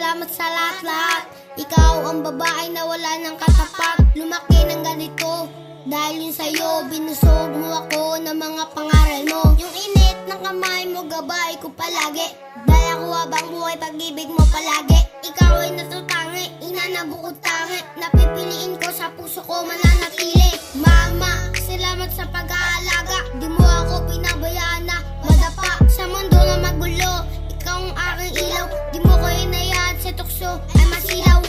salamat sa lahat-lahat. Ikaw ang babae na wala ng katapat. Lumaki ng ganito dahil yun sa'yo. Binusog mo ako ng mga pangaral mo. Yung init ng kamay mo, gabay ko palagi. Dahil ako habang buhay, pag-ibig mo palagi. Ikaw ay natutangi, ina na bukod tangi. Napipiliin ko sa puso ko mananatili. Mama, salamat sa pag-aalaga. Di mo ako pinabayaan na madapa sa mundo na magulo. Ikaw ang aking ilaw, di mo ko hinayaan sa tukso ay masilaw.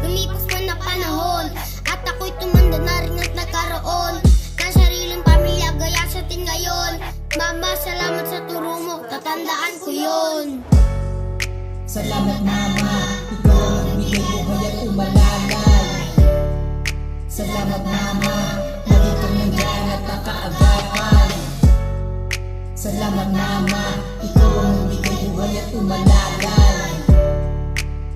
Lumipas man na panahon at ako'y tumanda na rin at nagkaroon ng sariling pamilya gaya sa atin ngayon. Mama, salamat sa turo mo, tatandaan ko yun. Salamat mama, ikaw ang nagbigay buhay at umalalay. Salamat mama, lagi kang nandyan at nakaagapan. Salamat mama, ikaw ang nagbigay buhay at umalalay.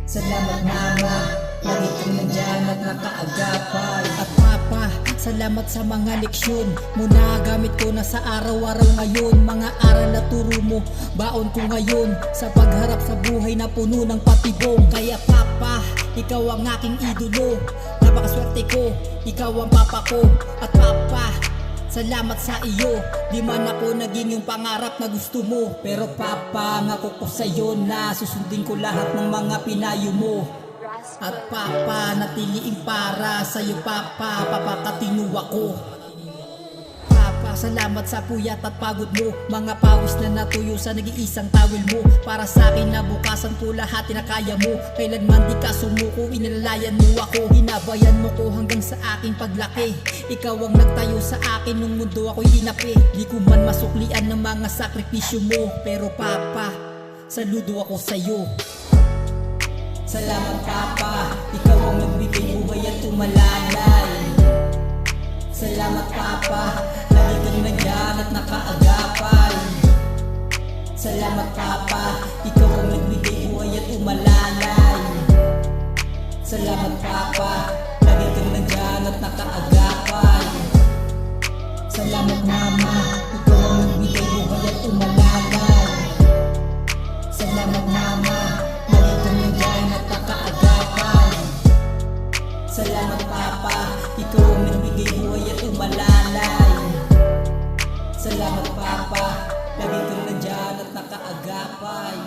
Salamat mama, lagi kang nandyan at nakaagapan. At papa, salamat sa mga leksyon mo na gamit ko na sa araw-araw ngayon. Mga aral na turo mo, baon ko ngayon sa pagharap sa buhay na puno ng patibong. Kaya papa, ikaw ang aking idolo. Napakaswerte ko, ikaw ang papa ko. At papa, salamat sa iyo. Di man ako naging yung pangarap na gusto mo, pero papa, ngako ko sa'yo na susundin ko lahat ng mga pinayo mo. At papa, natiliin para sa'yo papa, papakatinu ako. Papa, salamat sa puyat at pagod mo. Mga pawis na natuyo sa nag-iisang tawil mo. Para sa akin nabukasan ko lahat tinakaya mo. Kailanman di ka sumuko, inilalayan mo ako. Hinabayan mo ko hanggang sa aking paglaki. Ikaw ang nagtayo sa akin nung mundo ako'y inapi. Di ko man masuklian ng mga sakripisyo mo, pero papa, saludo ako sa'yo. Salamat papa, ikaw ang nagbigay buhay at umalalay. Salamat papa, lagi kang nandyan at nakaagapay. Salamat papa, ikaw ang nagbigay buhay at umalalay. Salamat papa, lagi kang nandyan at nakaagapay. Salamat mama, ikaw ang nagbigay buhay at umalalay. Salamat mama, lagi kang nandyan at nakaagapay. Salamat papa, ikaw ang nagbigay buhay at umalalay. Salamat papa, lagi kang nandyan at nakaagapay.